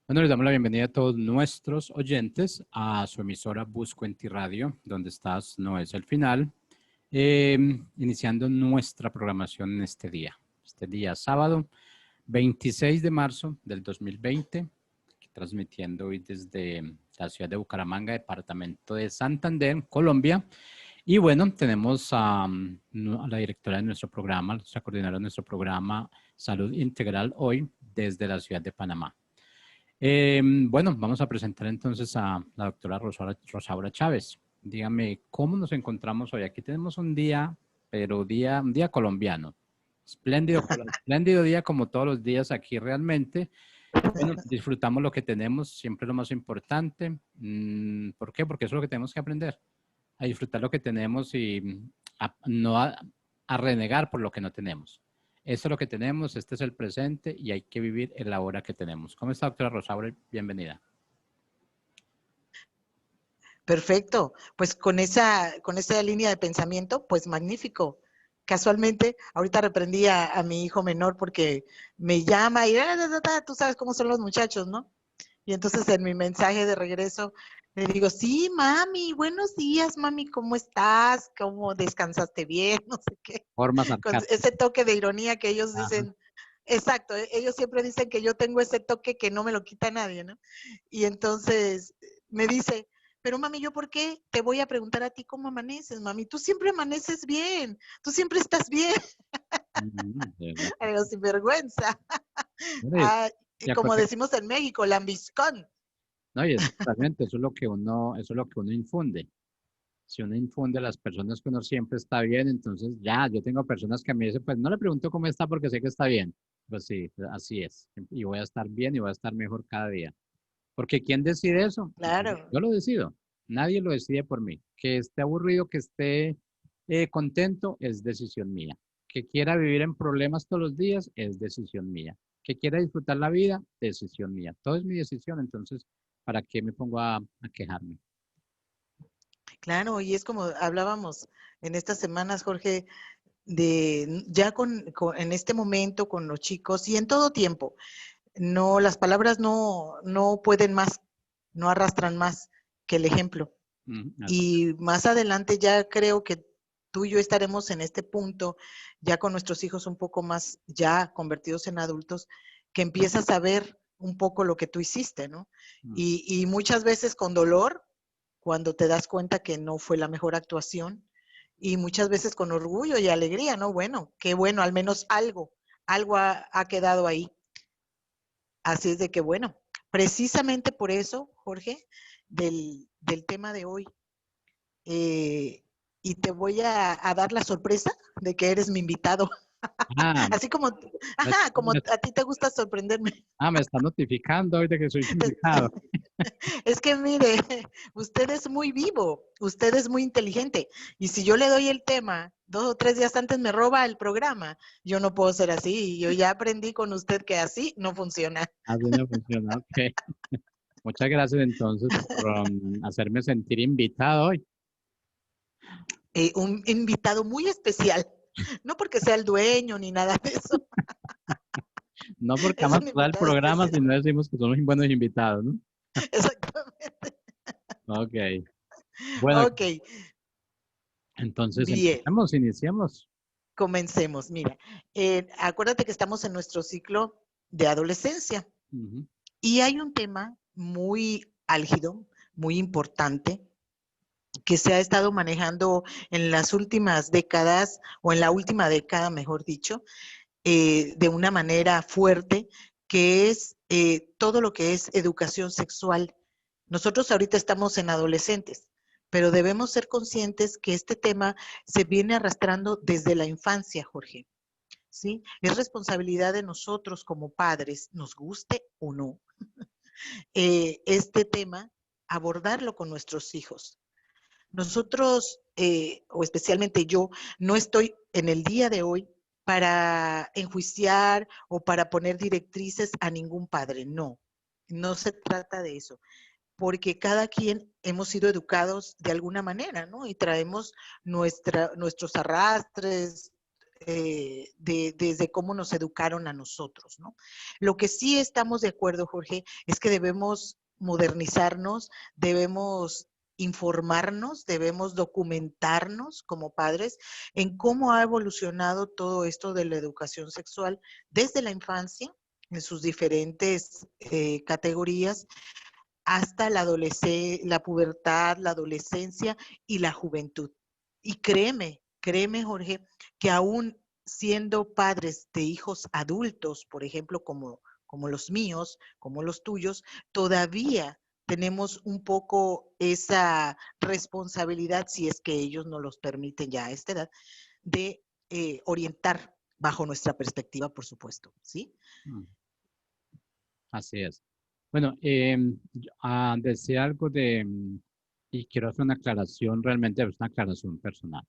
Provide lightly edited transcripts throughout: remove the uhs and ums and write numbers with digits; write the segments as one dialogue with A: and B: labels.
A: Bueno, les damos la bienvenida a todos nuestros oyentes a su emisora Buscuenti Radio, donde estás no es el final, iniciando nuestra programación en este día sábado 26 de marzo del 2020, aquí transmitiendo hoy desde la ciudad de Bucaramanga, departamento de Santander, Colombia. Y bueno, tenemos a la directora de nuestro programa, nuestra coordinadora de nuestro programa Salud Integral hoy desde la ciudad de Panamá. Bueno, vamos a presentar entonces a la doctora Rosaura Chávez. Dígame, ¿cómo nos encontramos hoy? Aquí tenemos un día, pero un día colombiano. Espléndido día como todos los días aquí realmente. Bueno, disfrutamos lo que tenemos, siempre lo más importante. ¿Por qué? Porque eso es lo que tenemos que aprender, a disfrutar lo que tenemos y no a renegar por lo que no tenemos. Esto es lo que tenemos, este es el presente y hay que vivir el ahora que tenemos. ¿Cómo está, doctora Rosaura? Bienvenida.
B: Perfecto, pues con esa línea de pensamiento, pues magnífico. Casualmente, ahorita reprendí a mi hijo menor porque me llama y tú sabes cómo son los muchachos, ¿no? Y entonces en mi mensaje de regreso le digo, sí, mami, buenos días, mami, ¿cómo estás? ¿Cómo descansaste bien? No sé qué.
A: Forma
B: Con
A: sarcástica.
B: ese toque de ironía que ellos
A: Ajá.
B: dicen, exacto, ellos siempre dicen que yo tengo ese toque que no me lo quita nadie, ¿no? Y entonces me dice, pero mami, ¿yo por qué te voy a preguntar a ti cómo amaneces, mami? Tú siempre amaneces bien, tú siempre estás bien.
A: De verdad.
B: Algo sin vergüenza.
A: Bueno,
B: Ah, y
A: y
B: como decimos en México, lambiscón.
A: no, y es totalmente, eso es lo que uno infunde. Si uno infunde a las personas que uno siempre está bien, entonces ya, yo tengo personas que me dicen, pues no le pregunto cómo está porque sé que está bien. Pues sí, así es. Y voy a estar bien y voy a estar mejor cada día. Porque ¿quién decide eso?
B: Claro.
A: Yo lo decido. Nadie lo decide por mí. Que esté aburrido, que esté contento, es decisión mía. Que quiera vivir en problemas todos los días, es decisión mía. Que quiera disfrutar la vida, decisión mía. Todo es mi decisión, entonces, ¿para qué me pongo a quejarme?
B: Claro, y es como hablábamos en estas semanas, Jorge, de ya en este momento con los chicos y en todo tiempo. No, las palabras no pueden más, no arrastran más que el ejemplo.
A: Así.
B: Y más adelante ya creo que tú y yo estaremos en este punto, ya con nuestros hijos un poco más ya convertidos en adultos, que empiezas a ver un poco lo que tú hiciste, ¿no? Y muchas veces con dolor, cuando te das cuenta que no fue la mejor actuación, y muchas veces con orgullo y alegría, ¿no? Bueno, qué bueno, al menos algo ha quedado ahí. Así es de que, bueno, precisamente por eso, Jorge, del tema de hoy, eh, y te voy a dar la sorpresa de que eres mi invitado.
A: Ah,
B: Así como,
A: me,
B: ajá, como
A: me-
B: a ti te gusta sorprenderme.
A: me está notificando hoy de que soy su invitado.
B: Es que mire, usted es muy vivo, usted es muy inteligente. Y si yo le doy el tema 2 o 3 días antes me roba el programa, yo no puedo ser así. Yo ya aprendí con usted que así no funciona.
A: Así no funciona, ok. Muchas gracias entonces por hacerme sentir invitado hoy.
B: Un invitado muy especial, no porque sea el dueño ni nada de eso,
A: No porque
B: es
A: amas
B: un
A: todo el
B: invitado
A: programa,
B: especial.
A: sino decimos que somos buenos invitados, ¿no?
B: Exactamente.
A: Ok. Bueno,
B: Ok,
A: entonces
B: bien,
A: iniciamos.
B: comencemos. Mira, acuérdate que estamos en nuestro ciclo de adolescencia
A: Ujú.
B: y hay un tema muy álgido, muy importante, que se ha estado manejando en las últimas décadas, o en la última década, mejor dicho, de una manera fuerte, que es todo lo que es educación sexual. Nosotros ahorita estamos en adolescentes, pero debemos ser conscientes que este tema se viene arrastrando desde la infancia, Jorge. ¿Sí? Es responsabilidad de nosotros como padres, nos guste o no, este tema, abordarlo con nuestros hijos. Nosotros, o especialmente yo, no estoy en el día de hoy para enjuiciar o para poner directrices a ningún padre, no, no se trata de eso, porque cada quien hemos sido educados de alguna manera, ¿no? Y traemos nuestros arrastres, desde cómo nos educaron a nosotros, ¿no? Lo que sí estamos de acuerdo, Jorge, es que debemos modernizarnos, debemos informarnos, debemos documentarnos como padres en cómo ha evolucionado todo esto de la educación sexual desde la infancia, en sus diferentes categorías, hasta la pubertad, la adolescencia y la juventud. Y créeme, Jorge, que aún siendo padres de hijos adultos, por ejemplo, como los míos, como los tuyos, todavía tenemos un poco esa responsabilidad, si es que ellos nos los permiten ya a esta edad, de orientar bajo nuestra perspectiva, por supuesto, ¿sí?
A: Mm, así es. Bueno, decía algo y quiero hacer una aclaración, realmente es una aclaración personal.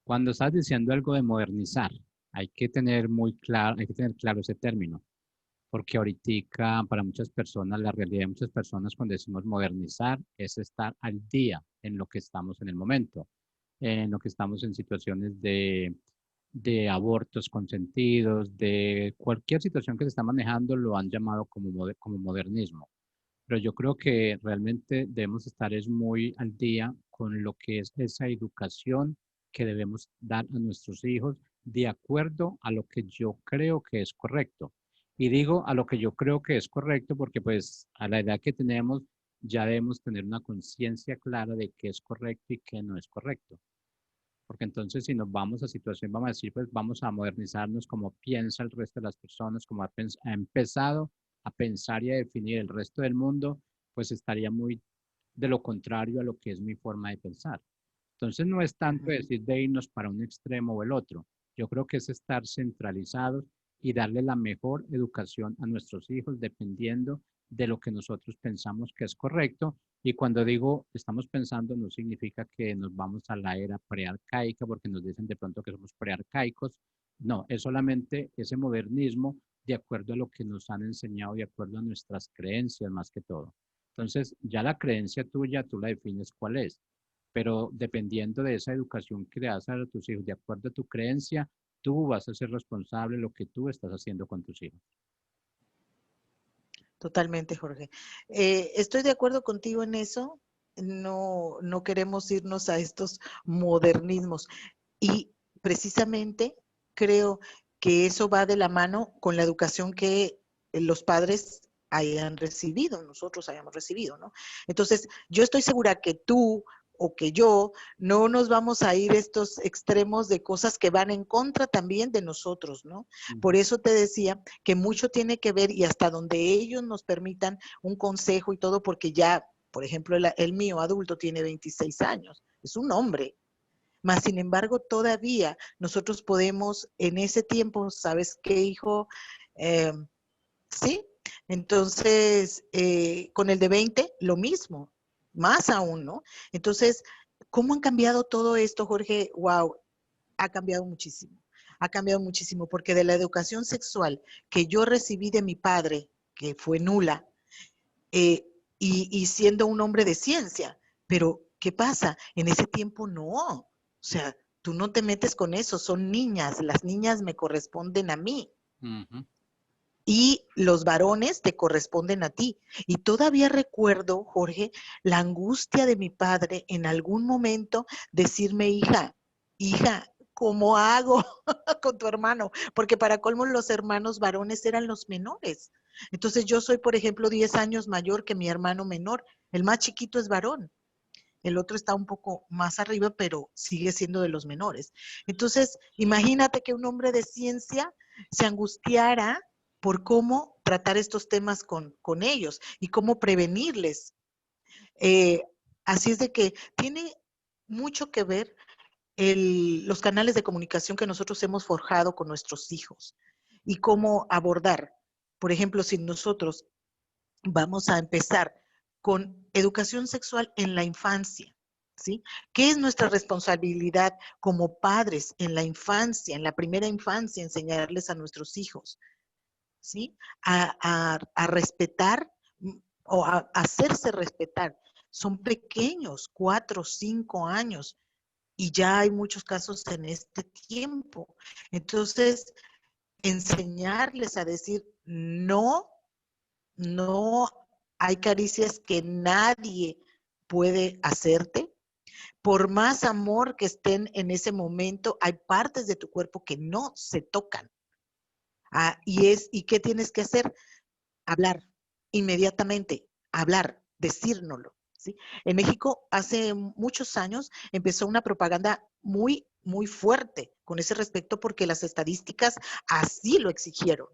A: Cuando estás diciendo algo de modernizar, hay que tener muy claro, hay que tener claro ese término, porque ahorita para muchas personas, la realidad de muchas personas cuando decimos modernizar es estar al día en lo que estamos en el momento, en lo que estamos en situaciones de abortos consentidos, de cualquier situación que se está manejando, lo han llamado como modernismo. Pero yo creo que realmente debemos estar es muy al día con lo que es esa educación que debemos dar a nuestros hijos de acuerdo a lo que yo creo que es correcto. Y digo a lo que yo creo que es correcto porque pues a la edad que tenemos ya debemos tener una conciencia clara de qué es correcto y qué no es correcto. Porque entonces si nos vamos a situación, vamos a decir, pues vamos a modernizarnos como piensa el resto de las personas, como ha empezado a pensar y a definir el resto del mundo, pues estaría muy de lo contrario a lo que es mi forma de pensar. Entonces no es tanto decir de irnos para un extremo o el otro. Yo creo que es estar centralizados y darle la mejor educación a nuestros hijos dependiendo de lo que nosotros pensamos que es correcto. Y cuando digo estamos pensando, no significa que nos vamos a la era prearcaica, porque nos dicen de pronto que somos prearcaicos. No, es solamente ese modernismo de acuerdo a lo que nos han enseñado, de acuerdo a nuestras creencias más que todo. Entonces, ya la creencia tuya, tú la defines cuál es, pero dependiendo de esa educación que le das a tus hijos, de acuerdo a tu creencia, tú vas a ser responsable de lo que tú estás haciendo con tus hijos.
B: Totalmente, Jorge. Estoy de acuerdo contigo en eso. No, no queremos irnos a estos modernismos. Y precisamente creo que eso va de la mano con la educación que los padres hayan recibido, nosotros hayamos recibido, ¿no? Entonces, yo estoy segura que tú o que yo no nos vamos a ir a estos extremos de cosas que van en contra también de nosotros, ¿no? Por eso te decía que mucho tiene que ver y hasta donde ellos nos permitan un consejo y todo, porque ya, por ejemplo, el mío adulto tiene 26 años, es un hombre, mas, sin embargo, todavía nosotros podemos en ese tiempo, ¿sabes qué, hijo? Eh, sí, entonces, con el de 20, lo mismo, más aún, ¿no? Entonces, ¿cómo han cambiado todo esto, Jorge? Wow, ha cambiado muchísimo. Ha cambiado muchísimo, porque de la educación sexual que yo recibí de mi padre, que fue nula, y siendo un hombre de ciencia, pero ¿qué pasa? En ese tiempo no. O sea, tú no te metes con eso, son niñas, las niñas me corresponden a mí.
A: Ujú.
B: Y los varones te corresponden a ti. Y todavía recuerdo, Jorge, la angustia de mi padre en algún momento decirme, hija, ¿cómo hago con tu hermano? Porque para colmo los hermanos varones eran los menores. Entonces yo soy, por ejemplo, 10 años mayor que mi hermano menor. El más chiquito es varón. El otro está un poco más arriba, pero sigue siendo de los menores. Entonces, imagínate que un hombre de ciencia se angustiara por cómo tratar estos temas con ellos y cómo prevenirles. Eh, Así es de que tiene mucho que ver los canales de comunicación que nosotros hemos forjado con nuestros hijos y cómo abordar. Por ejemplo, si nosotros vamos a empezar con educación sexual en la infancia, ¿sí? ¿Qué es nuestra responsabilidad como padres en la infancia, en la primera infancia, enseñarles a nuestros hijos, ¿sí? A respetar o a hacerse respetar. Son pequeños, 4, 5 años. y ya hay muchos casos en este tiempo. Entonces, enseñarles a decir no, no hay caricias que nadie puede hacerte. Por más amor que estén en ese momento, hay partes de tu cuerpo que no se tocan. ¿Y qué tienes que hacer? Hablar inmediatamente, hablar, decírnoslo. ¿Sí? En México hace muchos años empezó una propaganda muy, muy fuerte con ese respecto porque las estadísticas así lo exigieron.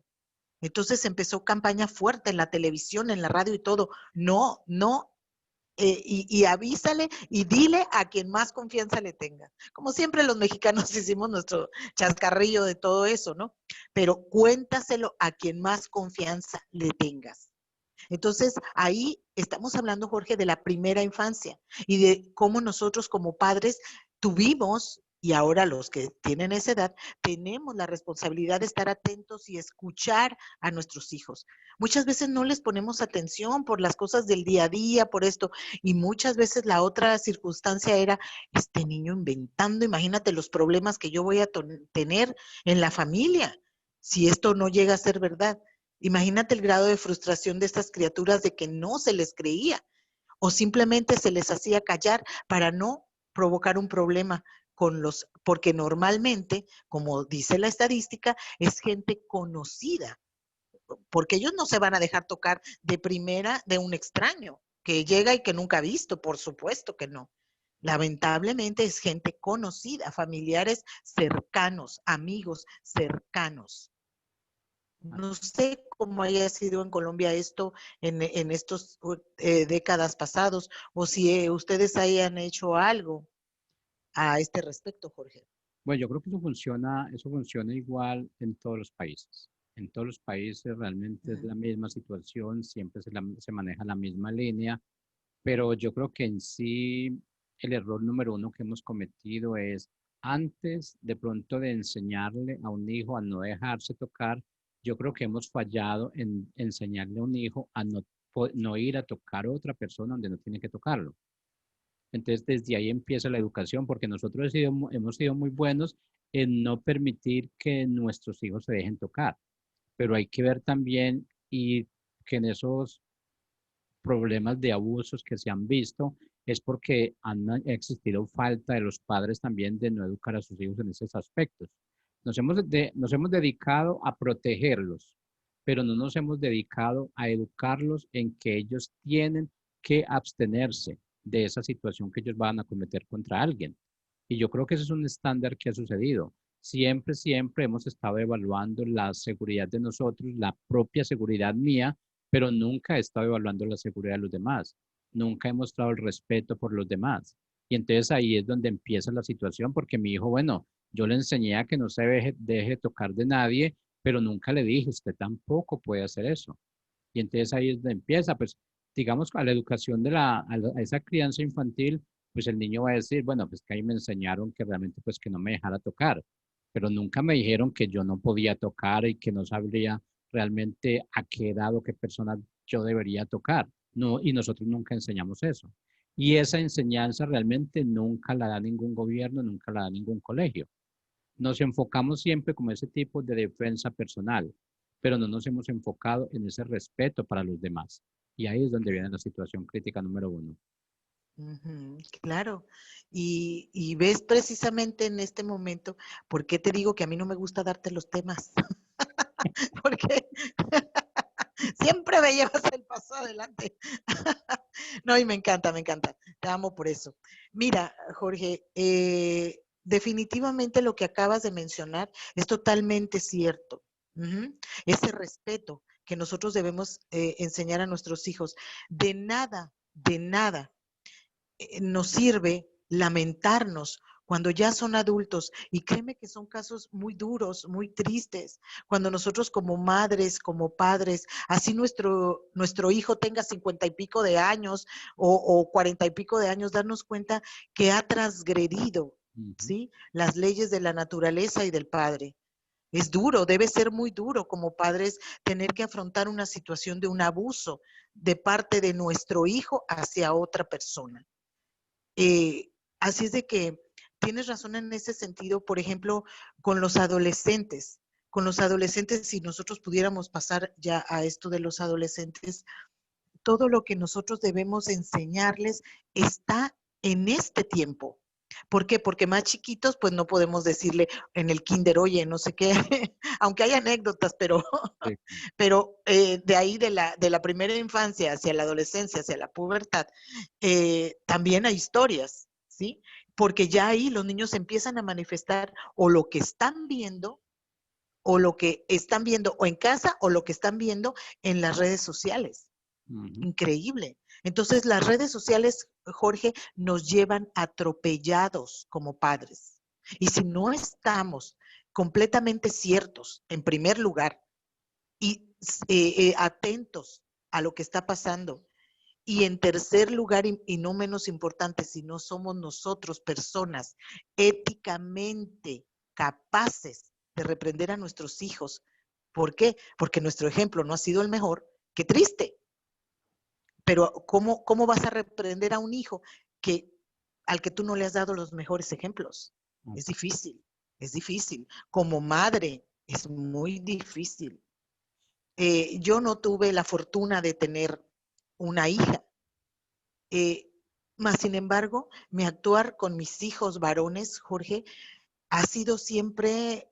B: Entonces empezó campaña fuerte en la televisión, en la radio y todo. No, no, y avísale y dile a quien más confianza le tenga. Como siempre los mexicanos hicimos nuestro chascarrillo de todo eso, ¿no? Pero cuéntaselo a quien más confianza le tengas. Entonces, ahí estamos hablando, Jorge, de la primera infancia y de cómo nosotros como padres tuvimos, y ahora los que tienen esa edad, tenemos la responsabilidad de estar atentos y escuchar a nuestros hijos. Muchas veces no les ponemos atención por las cosas del día a día, por esto, y muchas veces la otra circunstancia era, este niño inventando, imagínate los problemas que yo voy a tener en la familia si esto no llega a ser verdad. Imagínate el grado de frustración de estas criaturas de que no se les creía o simplemente se les hacía callar para no provocar un problema porque normalmente, como dice la estadística, es gente conocida, porque ellos no se van a dejar tocar de primera de un extraño que llega y que nunca ha visto, por supuesto que no. Lamentablemente es gente conocida, familiares cercanos, amigos cercanos. No sé cómo haya sido en Colombia esto en estos décadas pasados, o si ustedes hayan hecho algo a este respecto, Jorge.
A: Bueno, yo creo que eso funciona igual en todos los países. En todos los países realmente es la misma situación, siempre se maneja la misma línea, pero yo creo que en sí el error número uno que hemos cometido es antes de pronto de enseñarle a un hijo a no dejarse tocar, yo creo que hemos fallado en enseñarle a un hijo a no ir a tocar a otra persona donde no tiene que tocarlo. Entonces, desde ahí empieza la educación, porque nosotros hemos sido muy buenos en no permitir que nuestros hijos se dejen tocar, pero hay que ver también y que en esos problemas de abusos que se han visto es porque han existido falta de los padres también de no educar a sus hijos en esos aspectos. Nos hemos dedicado a protegerlos, pero no nos hemos dedicado a educarlos en que ellos tienen que abstenerse de esa situación que ellos van a cometer contra alguien. Y yo creo que ese es un estándar que ha sucedido. Siempre, siempre hemos estado evaluando la seguridad de nosotros, la propia seguridad mía, pero nunca he estado evaluando la seguridad de los demás. Nunca he mostrado el respeto por los demás. Y entonces ahí es donde empieza la situación, porque mi hijo, bueno, yo le enseñé a que no se deje tocar de nadie, pero nunca le dije, usted tampoco puede hacer eso. Y entonces ahí es donde empieza, pues, digamos, a la educación a esa crianza infantil, pues el niño va a decir, bueno, pues que ahí me enseñaron que realmente, pues, que no me dejara tocar, pero nunca me dijeron que yo no podía tocar y que no sabría realmente a qué edad o qué persona yo debería tocar. No, y nosotros nunca enseñamos eso. Y esa enseñanza realmente nunca la da ningún gobierno, nunca la da ningún colegio. Nos enfocamos siempre como ese tipo de defensa personal, pero no nos hemos enfocado en ese respeto para los demás. Y ahí es donde viene la situación crítica número uno.
B: Claro, y ves precisamente en este momento, ¿por qué te digo que a mí no me gusta darte los temas? Porque siempre me llevas el paso adelante. No, y me encanta, te amo por eso. Mira, Jorge, definitivamente lo que acabas de mencionar es totalmente cierto. Ese respeto que nosotros debemos enseñar a nuestros hijos. De nada nos sirve lamentarnos cuando ya son adultos. Y créeme que son casos muy duros, muy tristes, cuando nosotros como madres, como padres, así nuestro hijo tenga 50 y pico de años o 40 y pico de años, darnos cuenta que ha transgredido, ¿sí?, las leyes de la naturaleza y del padre. Es duro, debe ser muy duro como padres tener que afrontar una situación de un abuso de parte de nuestro hijo hacia otra persona. Así es de que tienes razón en ese sentido, por ejemplo, con los adolescentes. Con los adolescentes, si nosotros pudiéramos pasar ya a esto de los adolescentes, todo lo que nosotros debemos enseñarles está en este tiempo. ¿Por qué? Porque más chiquitos, pues no podemos decirle en el kinder, oye, no sé qué, aunque hay anécdotas, pero,
A: Sí.
B: pero de ahí de la primera infancia hacia la adolescencia, hacia la pubertad, también hay historias, ¿sí? Porque ya ahí los niños empiezan a manifestar o lo que están viendo, o lo que están viendo o en casa, o lo que están viendo en las redes sociales.
A: Ujú.
B: Increíble. Entonces, las redes sociales, Jorge, nos llevan atropellados como padres. Y si no estamos completamente ciertos, en primer lugar, y atentos a lo que está pasando, y en tercer lugar, y no menos importante, si no somos nosotros personas éticamente capaces de reprender a nuestros hijos. ¿Por qué? Porque nuestro ejemplo no ha sido el mejor. Qué triste. Pero ¿cómo vas a reprender a un hijo al que tú no le has dado los mejores ejemplos? Es
A: Así.
B: difícil, es difícil. Como madre, es muy difícil. Yo no tuve la fortuna de tener una hija, eh, más sin embargo, mi actuar con mis hijos varones, Jorge, ha sido siempre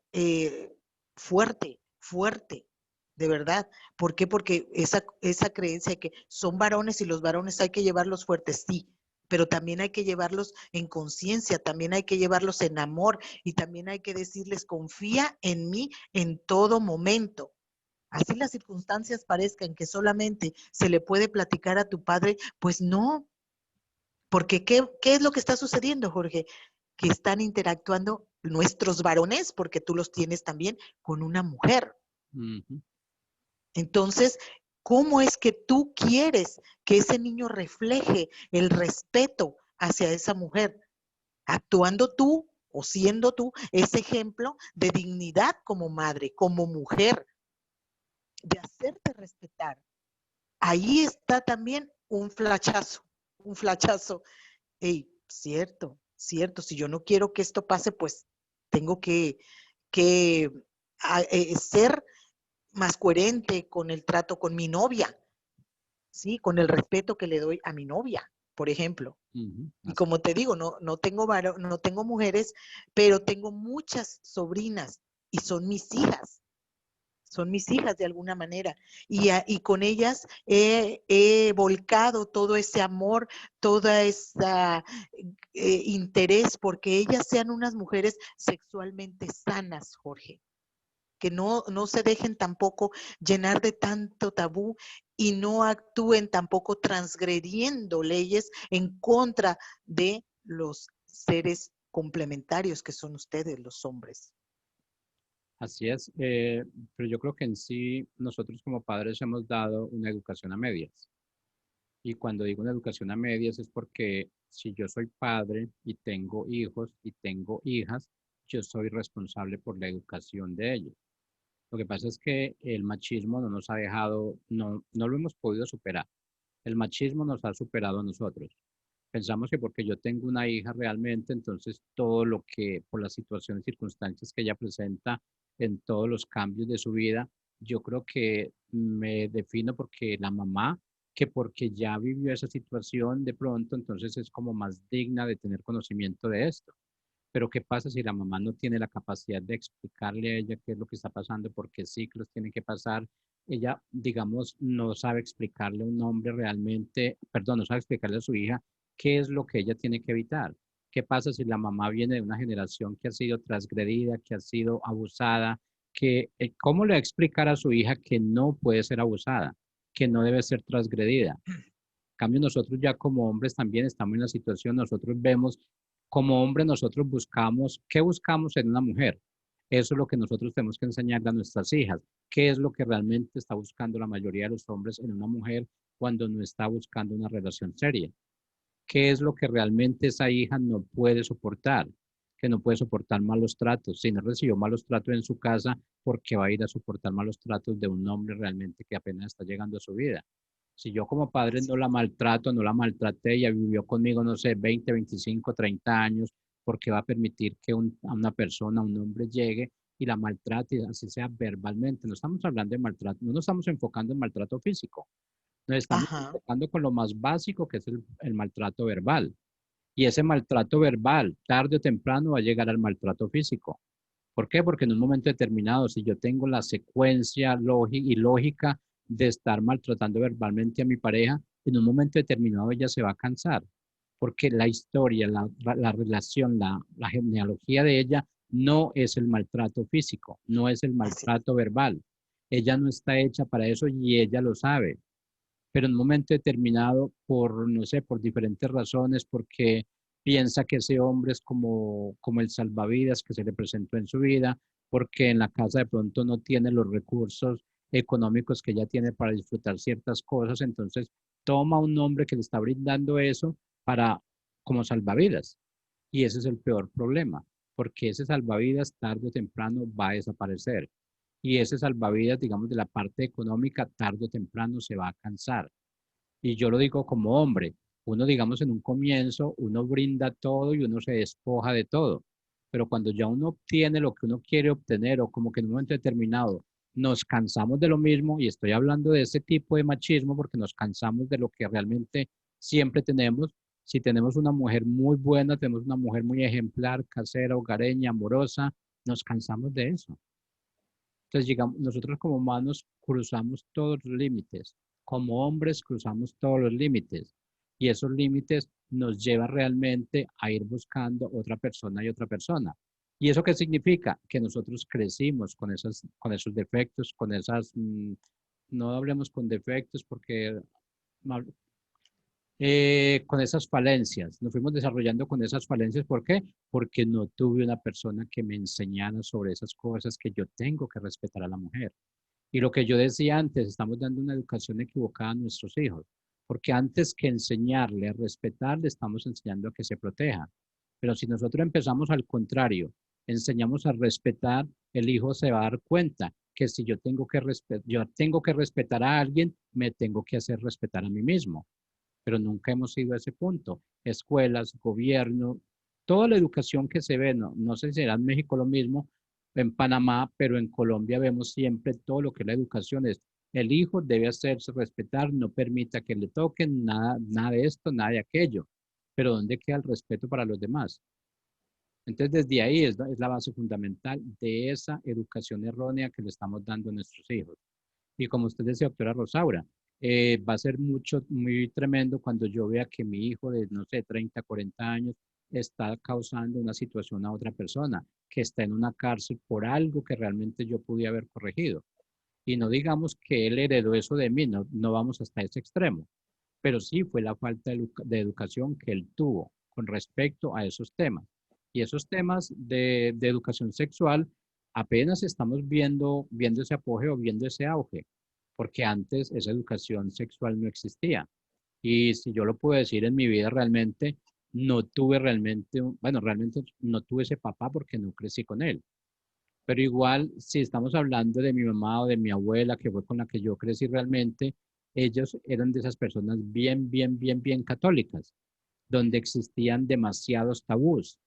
B: fuerte, fuerte, de verdad. ¿Por qué? Porque esa creencia de que son varones y los varones hay que llevarlos fuertes, sí, pero también hay que llevarlos en conciencia, también hay que llevarlos en amor y también hay que decirles, confía en mí en todo momento. Así las circunstancias parezcan que solamente se le puede platicar a tu padre, pues no, porque ¿qué es lo que está sucediendo, Jorge? Que están interactuando nuestros varones, porque tú los tienes también, con una mujer.
A: Ujú.
B: Entonces, ¿cómo es que tú quieres que ese niño refleje el respeto hacia esa mujer? Actuando tú o siendo tú ese ejemplo de dignidad como madre, como mujer, de hacerte respetar. Ahí está también un flachazo, un flachazo. Hey, cierto, cierto, si yo no quiero que esto pase, pues tengo que ser más coherente con el trato con mi novia, ¿sí? Con el respeto que le doy a mi novia, por ejemplo.
A: Ujú.
B: Y
A: Así.
B: como te digo, no tengo mujeres, pero tengo muchas sobrinas y son mis hijas de alguna manera, y con ellas he volcado todo ese amor, toda esa interés, porque ellas sean unas mujeres sexualmente sanas, Jorge, que no se dejen tampoco llenar de tanto tabú y no actúen tampoco transgrediendo leyes en contra de los seres complementarios que son ustedes, los hombres.
A: Así es, pero yo creo que en sí nosotros como padres hemos dado una educación a medias. Y cuando digo una educación a medias es porque si yo soy padre y tengo hijos y tengo hijas, yo soy responsable por la educación de ellos. Lo que pasa es que el machismo no nos ha dejado, no lo hemos podido superar. El machismo nos ha superado a nosotros. Pensamos que porque yo tengo una hija realmente, entonces todo lo que, por las situaciones, circunstancias que ella presenta en todos los cambios de su vida, yo creo que me defino porque la mamá, que porque ya vivió esa situación de pronto, entonces es como más digna de tener conocimiento de esto. Pero ¿qué pasa si la mamá no tiene la capacidad de explicarle a ella qué es lo que está pasando, por qué ciclos tienen que pasar? Ella, digamos, no sabe explicarle a un hombre realmente, perdón, no sabe explicarle a su hija qué es lo que ella tiene que evitar. ¿Qué pasa si la mamá viene de una generación que ha sido transgredida, que ha sido abusada? ¿Cómo le va a explicar a su hija que no puede ser abusada, que no debe ser transgredida? Cambio, nosotros ya como hombres también estamos en la situación, nosotros vemos, como hombres nosotros buscamos, ¿qué buscamos en una mujer? Eso es lo que nosotros tenemos que enseñarle a nuestras hijas. ¿Qué es lo que realmente está buscando la mayoría de los hombres en una mujer cuando no está buscando una relación seria? ¿Qué es lo que realmente esa hija no puede soportar? Que no puede soportar malos tratos. Si no recibió malos tratos en su casa, ¿por qué va a ir a soportar malos tratos de un hombre realmente que apenas está llegando a su vida? Si yo como padre no
B: Así
A: la
B: es.
A: maltrato, no la maltraté, ella vivió conmigo, no sé, 20, 25, 30 años, porque va a permitir que a una persona, un hombre llegue y la maltrate, así sea verbalmente. No estamos hablando de maltrato, no nos estamos enfocando en maltrato físico, nos estamos
B: Ajá.
A: enfocando con lo más básico que es el maltrato verbal. Y ese maltrato verbal, tarde o temprano, va a llegar al maltrato físico. ¿Por qué? Porque en un momento determinado, si yo tengo la secuencia y lógica de estar maltratando verbalmente a mi pareja, en un momento determinado ella se va a cansar, porque la historia, la relación, la genealogía de ella no es el maltrato físico, no es el
B: Así.
A: maltrato verbal. Ella no está hecha para eso y ella lo sabe, pero en un momento determinado, por, no sé, por diferentes razones, porque piensa que ese hombre es como el salvavidas que se le presentó en su vida, porque en la casa de pronto no tiene los recursos económicos que ella tiene para disfrutar ciertas cosas, entonces toma un hombre que le está brindando eso para como salvavidas. Y ese es el peor problema, porque ese salvavidas tarde o temprano va a desaparecer. Y ese salvavidas, digamos, de la parte económica, tarde o temprano se va a cansar. Y yo lo digo como hombre, uno, digamos, en un comienzo, uno brinda todo y uno se despoja de todo. Pero cuando ya uno obtiene lo que uno quiere obtener o como que en un momento determinado nos cansamos de lo mismo, y estoy hablando de ese tipo de machismo porque nos cansamos de lo que realmente siempre tenemos. Si tenemos una mujer muy buena, tenemos una mujer muy ejemplar, casera, hogareña, amorosa, nos cansamos de eso. Entonces, digamos, nosotros como humanos cruzamos todos los límites. Como hombres cruzamos todos los límites. Y esos límites nos llevan realmente a ir buscando otra persona y otra persona. ¿Y eso qué significa? Que nosotros crecimos con esos defectos, con esas, no hablemos con defectos porque con esas falencias. Nos fuimos desarrollando con esas falencias. ¿Por qué? Porque no tuve una persona que me enseñara sobre esas cosas que yo tengo que respetar a la mujer. Y lo que yo decía antes, estamos dando una educación equivocada a nuestros hijos, porque antes que enseñarle a respetar, le estamos enseñando a que se proteja. Pero si nosotros empezamos al contrario, enseñamos a respetar, el hijo se va a dar cuenta que si yo tengo que respetar a alguien, me tengo que hacer respetar a mí mismo, pero nunca hemos ido a ese punto. Escuelas, gobierno, toda la educación que se ve, no sé si será en México lo mismo, en Panamá, pero en Colombia vemos siempre todo lo que la educación es. El hijo debe hacerse respetar, no permita que le toquen nada, nada de esto, nada de aquello. Pero ¿dónde queda el respeto para los demás? Entonces, desde ahí es la base fundamental de esa educación errónea que le estamos dando a nuestros hijos. Y como usted decía, doctora Rosaura, va a ser muy tremendo cuando yo vea que mi hijo de, no sé, 30, 40 años está causando una situación a otra persona, que está en una cárcel por algo que realmente yo pude haber corregido. Y no digamos que él heredó eso de mí, no vamos hasta ese extremo, pero sí fue la falta de educación que él tuvo con respecto a esos temas. Y esos temas de educación sexual apenas estamos viendo ese apogeo, viendo ese auge, porque antes esa educación sexual no existía. Y si yo lo puedo decir en mi vida realmente, no tuve realmente, bueno, realmente no tuve ese papá porque no crecí con él. Pero igual, si estamos hablando de mi mamá o de mi abuela, que fue con la que yo crecí realmente, ellos eran de esas personas bien católicas, donde existían demasiados tabús.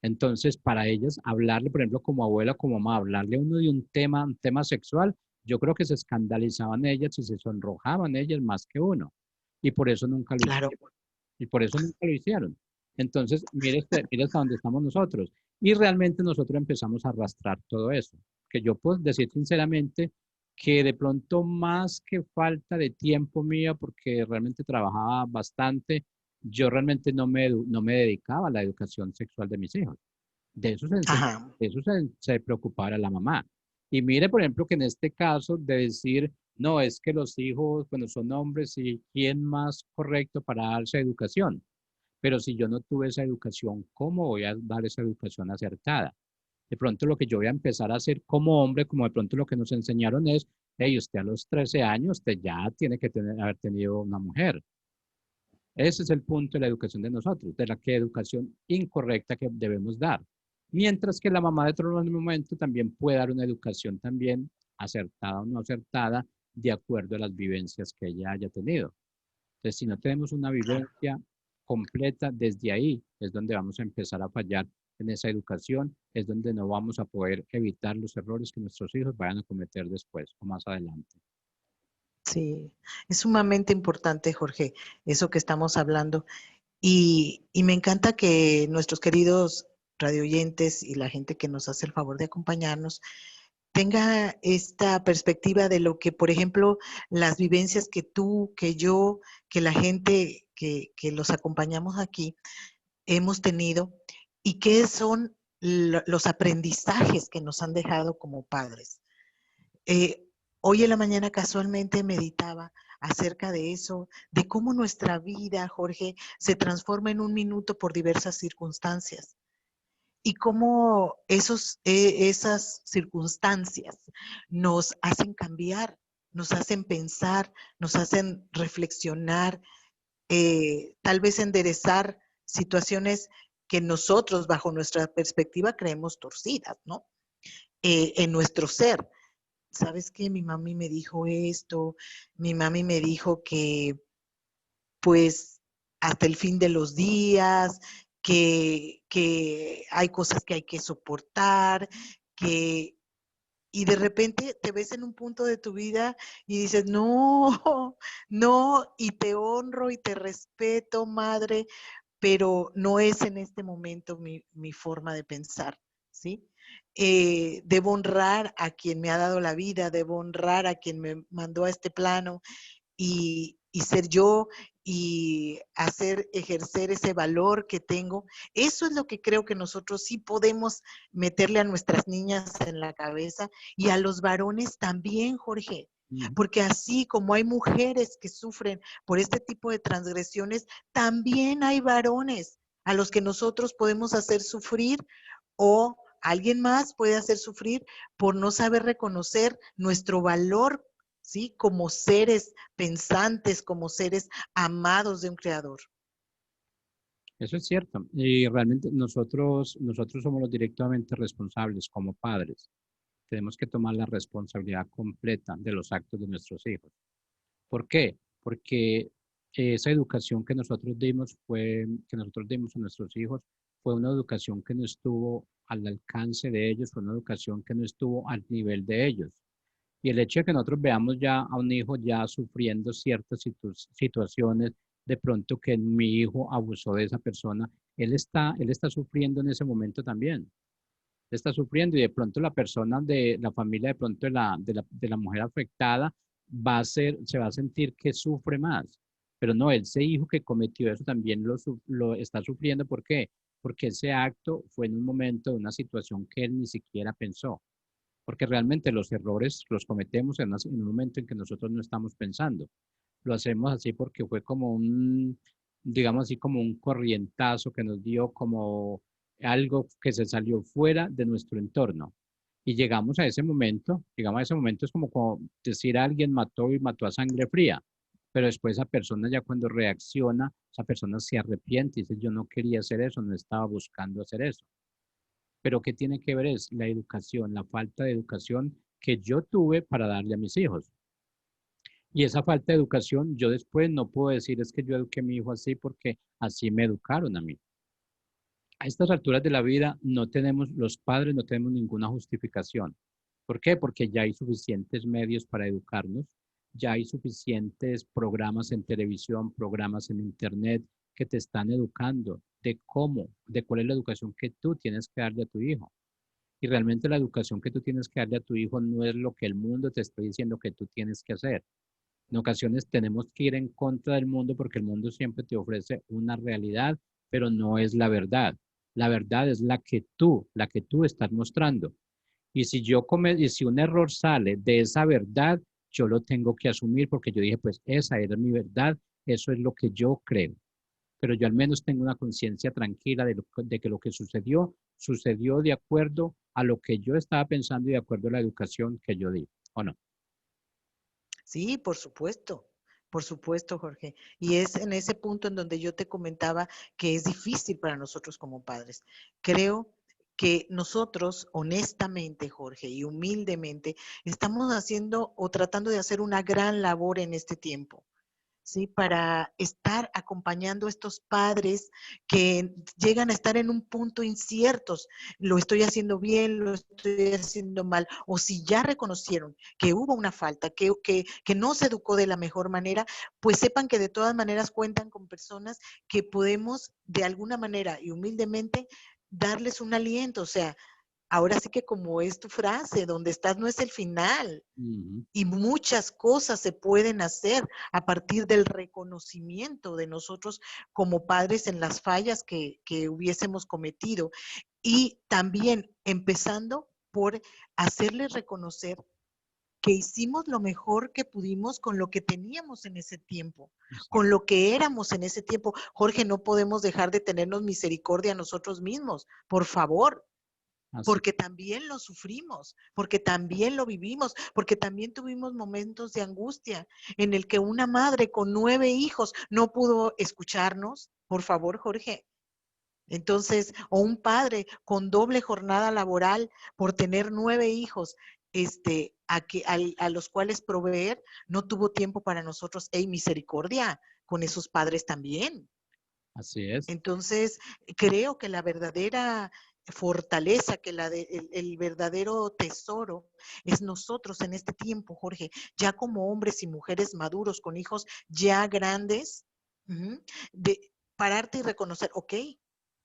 A: Entonces, para ellas, hablarle, por ejemplo, como abuela, como mamá, hablarle a uno de un tema sexual, yo creo que se escandalizaban ellas y se sonrojaban ellas más que uno. Y por eso nunca lo
B: Claro.
A: hicieron. Y por eso nunca lo hicieron. Entonces, mire hasta dónde estamos nosotros. Y realmente nosotros empezamos a arrastrar todo eso. Que yo puedo decir sinceramente que de pronto más que falta de tiempo mío, porque realmente trabajaba bastante, yo realmente no me dedicaba a la educación sexual de mis hijos. De eso se enseña,
B: Ajá.
A: de eso se preocupara la mamá. Y mire, por ejemplo, que en este caso de decir, no, es que los hijos, bueno, son hombres y quién más correcto para darse educación. Pero si yo no tuve esa educación, ¿cómo voy a dar esa educación acertada? De pronto lo que yo voy a empezar a hacer como hombre, como de pronto lo que nos enseñaron es, hey, usted a los 13 años, usted ya tiene que haber tenido una mujer. Ese es el punto de la educación de nosotros, de la que educación incorrecta que debemos dar. Mientras que la mamá de otro momento también puede dar una educación también acertada o no acertada de acuerdo a las vivencias que ella haya tenido. Entonces, si no tenemos una
B: Claro.
A: vivencia completa, desde ahí es donde vamos a empezar a fallar en esa educación, es donde no vamos a poder evitar los errores que nuestros hijos vayan a cometer después o más adelante.
B: Sí, es sumamente importante, Jorge, eso que estamos hablando. Y me encanta que nuestros queridos radioyentes y la gente que nos hace el favor de acompañarnos tenga esta perspectiva de lo que, por ejemplo, las vivencias que tú, que yo, que la gente que los acompañamos aquí hemos tenido y qué son los aprendizajes que nos han dejado como padres. Eh, Hoy en la mañana casualmente meditaba acerca de eso, de cómo nuestra vida, Jorge, se transforma en un minuto por diversas circunstancias y cómo esas circunstancias nos hacen cambiar, nos hacen pensar, nos hacen reflexionar, tal vez enderezar situaciones que nosotros bajo nuestra perspectiva creemos torcidas, ¿no? En nuestro ser. ¿Sabes qué? Mi mami me dijo esto, mi mami me dijo que pues hasta el fin de los días, que hay cosas que hay que soportar, que y de repente te ves en un punto de tu vida y dices, no, no, y te honro y te respeto, madre, pero no es en este momento mi forma de pensar, ¿sí? Debo honrar a quien me ha dado la vida, debo honrar a quien me mandó a este plano y ser yo y ejercer ese valor que tengo. Eso es lo que creo que nosotros sí podemos meterle a nuestras niñas en la cabeza y a los varones también, Jorge. Porque así como hay mujeres que sufren por este tipo de transgresiones, también hay varones a los que nosotros podemos hacer sufrir o alguien más puede hacer sufrir por no saber reconocer nuestro valor, ¿sí? Como seres pensantes, como seres amados de un creador.
A: Eso es cierto. Y realmente nosotros somos los directamente responsables como padres. Tenemos que tomar la responsabilidad completa de los actos de nuestros hijos. ¿Por qué? Porque esa educación que nosotros dimos a nuestros hijos, fue una educación que no estuvo al alcance de ellos, fue una educación que no estuvo al nivel de ellos. Y el hecho de que nosotros veamos ya a un hijo ya sufriendo ciertas situaciones, de pronto que mi hijo abusó de esa persona, él está sufriendo en ese momento también. Está sufriendo y de pronto la persona de la familia, de pronto de la mujer afectada, se va a sentir que sufre más. Pero no, ese hijo que cometió eso también lo está sufriendo. ¿Por qué? Porque ese acto fue en un momento de una situación que él ni siquiera pensó. Porque realmente los errores los cometemos en un momento en que nosotros no estamos pensando. Lo hacemos así porque fue como digamos así, como un corrientazo que nos dio, como algo que se salió fuera de nuestro entorno. Y llegamos a ese momento es como decir alguien mató y mató a sangre fría, pero después esa persona ya cuando reacciona, esa persona se arrepiente y dice, yo no quería hacer eso, no estaba buscando hacer eso. Pero ¿qué tiene que ver? Es la educación, la falta de educación que yo tuve para darle a mis hijos. Y esa falta de educación, yo después no puedo decir es que yo eduqué a mi hijo así porque así me educaron a mí. A estas alturas de la vida los padres no tenemos ninguna justificación. ¿Por qué? Porque ya hay suficientes medios para educarnos, ya hay suficientes programas en televisión, programas en internet que te están educando de cuál es la educación que tú tienes que darle a tu hijo. Y realmente la educación que tú tienes que darle a tu hijo no es lo que el mundo te está diciendo que tú tienes que hacer. En ocasiones tenemos que ir en contra del mundo porque el mundo siempre te ofrece una realidad, pero no es la verdad. La verdad es la que tú estás mostrando. Y si un error sale de esa verdad, yo lo tengo que asumir porque yo dije, pues esa era mi verdad, eso es lo que yo creo. Pero yo al menos tengo una conciencia tranquila de que lo que sucedió de acuerdo a lo que yo estaba pensando y de acuerdo a la educación que yo di, ¿o no?
B: Sí, por supuesto, Jorge. Y es en ese punto en donde yo te comentaba que es difícil para nosotros como padres. Creo que nosotros, honestamente, Jorge, y humildemente, estamos haciendo o tratando de hacer una gran labor en este tiempo. ¿sí? Para estar acompañando a estos padres que llegan a estar en un punto inciertos. Lo estoy haciendo bien, lo estoy haciendo mal. O si ya reconocieron que hubo una falta, que no se educó de la mejor manera, pues sepan que de todas maneras cuentan con personas que podemos de alguna manera y humildemente darles un aliento. O sea, ahora sí que como es tu frase, donde estás no es el final.
A: Ujú.
B: Y muchas cosas se pueden hacer a partir del reconocimiento de nosotros como padres en las fallas que hubiésemos cometido. Y también empezando por hacerles reconocer que hicimos lo mejor que pudimos con lo que teníamos en ese tiempo, con
A: Exacto.
B: lo que éramos en ese tiempo. Jorge, no podemos dejar de tenernos misericordia a nosotros mismos, por favor,
A: Así.
B: porque también lo sufrimos, porque también lo vivimos, porque también tuvimos momentos de angustia en el que una madre con 9 hijos no pudo escucharnos. Por favor, Jorge. Entonces, o un padre con doble jornada laboral por tener 9 hijos, a los cuales proveer, no tuvo tiempo para nosotros. ¡Ey, misericordia! Con esos padres también.
A: Así es.
B: Entonces, creo que la verdadera fortaleza, que el verdadero tesoro es nosotros en este tiempo, Jorge, ya como hombres y mujeres maduros con hijos ya grandes, de pararte y reconocer, ok,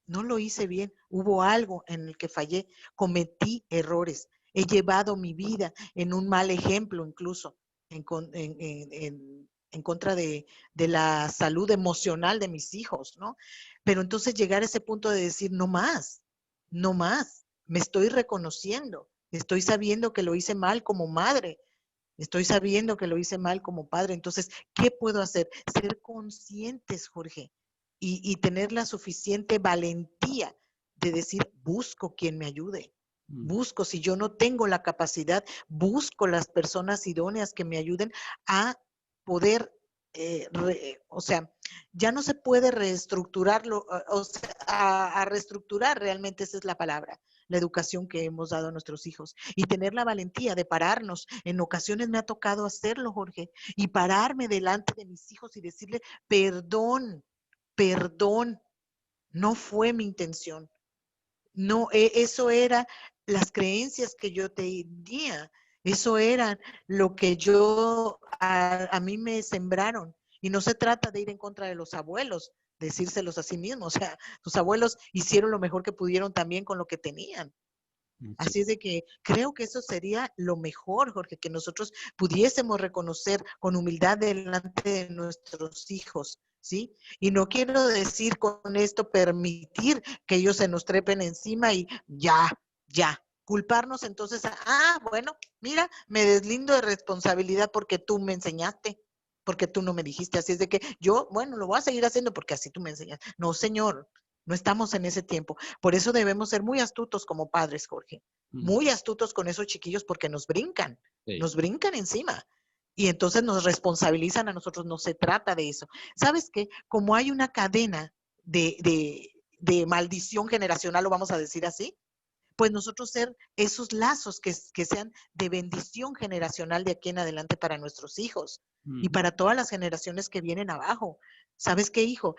B: no lo hice bien, hubo algo en el que fallé, cometí errores, he llevado mi vida en un mal ejemplo incluso, en contra de la salud emocional de mis hijos, ¿no? Pero entonces llegar a ese punto de decir, no más, no más, me estoy reconociendo, estoy sabiendo que lo hice mal como madre, estoy sabiendo que lo hice mal como padre. Entonces, ¿qué puedo hacer? Ser conscientes, Jorge, y tener la suficiente valentía de decir, busco quien me ayude.
A: Mm.
B: Busco, si yo no tengo la capacidad, busco las personas idóneas que me ayuden a poder, o sea, ya no se puede reestructurarlo, o sea, a reestructurar realmente, esa es la palabra, la educación que hemos dado a nuestros hijos y tener la valentía de pararnos. En ocasiones me ha tocado hacerlo, Jorge, y pararme delante de mis hijos y decirle, perdón, perdón, no fue mi intención. No, eso era las creencias que yo tenía. Eso era lo que a mí me sembraron. Y no se trata de ir en contra de los abuelos, decírselos a sí mismos. O sea, tus abuelos hicieron lo mejor que pudieron también con lo que tenían.
A: Sí.
B: Así es de que creo que eso sería lo mejor, Jorge, que nosotros pudiésemos reconocer con humildad delante de nuestros hijos, ¿sí? Y no quiero decir con esto permitir que ellos se nos trepen encima y ya. Culparnos entonces, bueno, mira, me deslindo de responsabilidad porque tú me enseñaste, porque tú no me dijiste. Así es de que yo, bueno, lo voy a seguir haciendo porque así tú me enseñaste. No, señor, no estamos en ese tiempo. Por eso debemos ser muy astutos como padres, Jorge.
A: Mm.
B: Muy astutos con esos chiquillos porque
A: Sí.
B: nos brincan encima. Y entonces nos responsabilizan a nosotros. No se trata de eso. ¿Sabes qué? Como hay una cadena de maldición generacional, lo vamos a decir así, pues nosotros ser esos lazos que sean de bendición generacional de aquí en adelante para nuestros hijos y
A: Ujú.
B: para todas las generaciones que vienen abajo. ¿Sabes qué, hijo?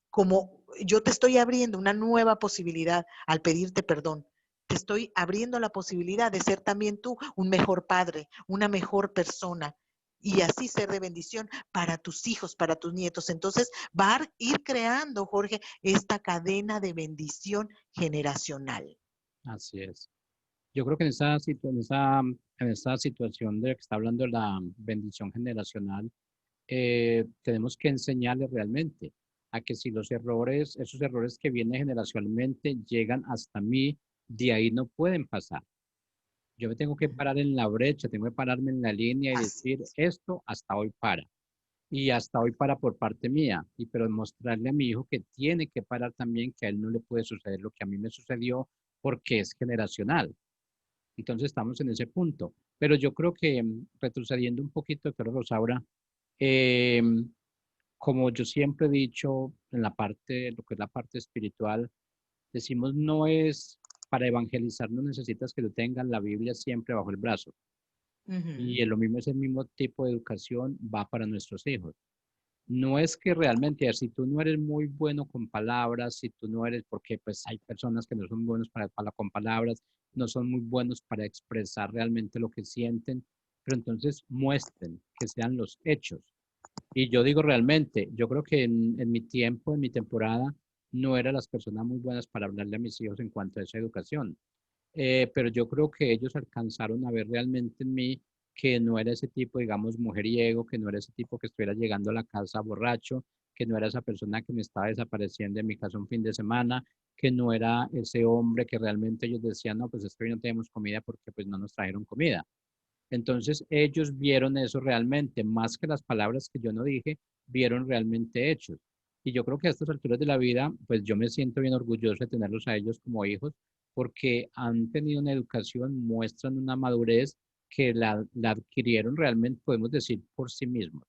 B: Como yo te estoy abriendo una nueva posibilidad al pedirte perdón, te estoy abriendo la posibilidad de ser también tú un mejor padre, una mejor persona y así ser de bendición para tus hijos, para tus nietos. Entonces va a ir creando, Jorge, esta cadena de bendición generacional.
A: Así es. Yo creo que en esta situación de que está hablando de la bendición generacional, tenemos que enseñarles realmente a que si los errores, esos errores que vienen generacionalmente llegan hasta mí, de ahí no pueden pasar. Yo me tengo que parar en la brecha, tengo que pararme en la línea y
B: Así
A: decir,
B: es.
A: esto hasta hoy para. Y hasta hoy para por parte mía. Y pero mostrarle a mi hijo que tiene que parar también, que a él no le puede suceder lo que a mí me sucedió porque es generacional. Entonces estamos en ese punto. Pero yo creo que retrocediendo un poquito, doctora Rosaura, eh, como yo siempre he dicho en la parte, lo que es la parte espiritual, decimos no es para evangelizar, no necesitas que tú tengas la Biblia siempre bajo el brazo.
B: Ujú.
A: Y lo mismo es el mismo tipo de educación va para nuestros hijos. no es que realmente, si tú no eres muy bueno con palabras, si tú no eres, porque pues hay personas que no son buenos con palabras, no son muy buenos para expresar realmente lo que sienten, pero entonces muestren que sean los hechos. Y yo digo realmente, yo creo que en mi tiempo, en mi temporada, no eran las personas muy buenas para hablarle a mis hijos en cuanto a esa educación. Pero yo creo que ellos alcanzaron a ver realmente en mí que no era ese tipo, digamos, mujeriego, que no era ese tipo que estuviera llegando a la casa borracho, que no era esa persona que me estaba desapareciendo en mi casa un fin de semana, que no era ese hombre que realmente ellos decían, no, pues es que hoy no tenemos comida porque pues no nos trajeron comida. Entonces ellos vieron eso realmente, más que las palabras que yo no dije, vieron realmente hechos. Y yo creo que a estas alturas de la vida, pues yo me siento bien orgulloso de tenerlos a ellos como hijos, porque han tenido una educación, muestran una madurez que la adquirieron realmente, podemos decir, por sí mismos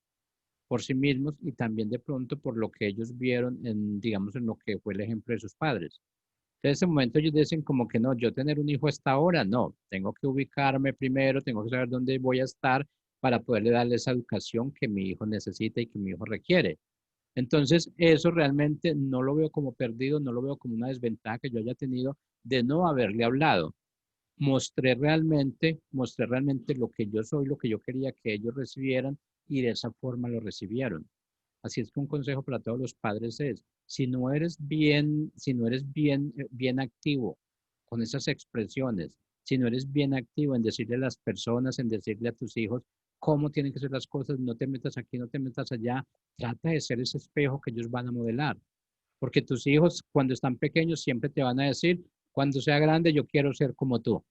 A: y también de pronto por lo que ellos vieron en, digamos, en lo que fue el ejemplo de sus padres. En ese momento ellos dicen como que no, yo tener un hijo hasta ahora, no, tengo que ubicarme primero, tengo que saber dónde voy a estar para poderle darle esa educación que mi hijo necesita y que mi hijo requiere. Entonces, eso realmente no lo veo como perdido, no lo veo como una desventaja que yo haya tenido de no haberle hablado. Mostré realmente lo que yo soy, lo que yo quería que ellos recibieran y de esa forma lo recibieron. Así es que un consejo para todos los padres es, si no eres bien activo con esas expresiones, si no eres bien activo en decirle a las personas, en decirle a tus hijos cómo tienen que ser las cosas, no te metas aquí, no te metas allá, trata de ser ese espejo que ellos van a modelar. Porque tus hijos cuando están pequeños siempre te van a decir, cuando sea grande yo quiero ser como tú.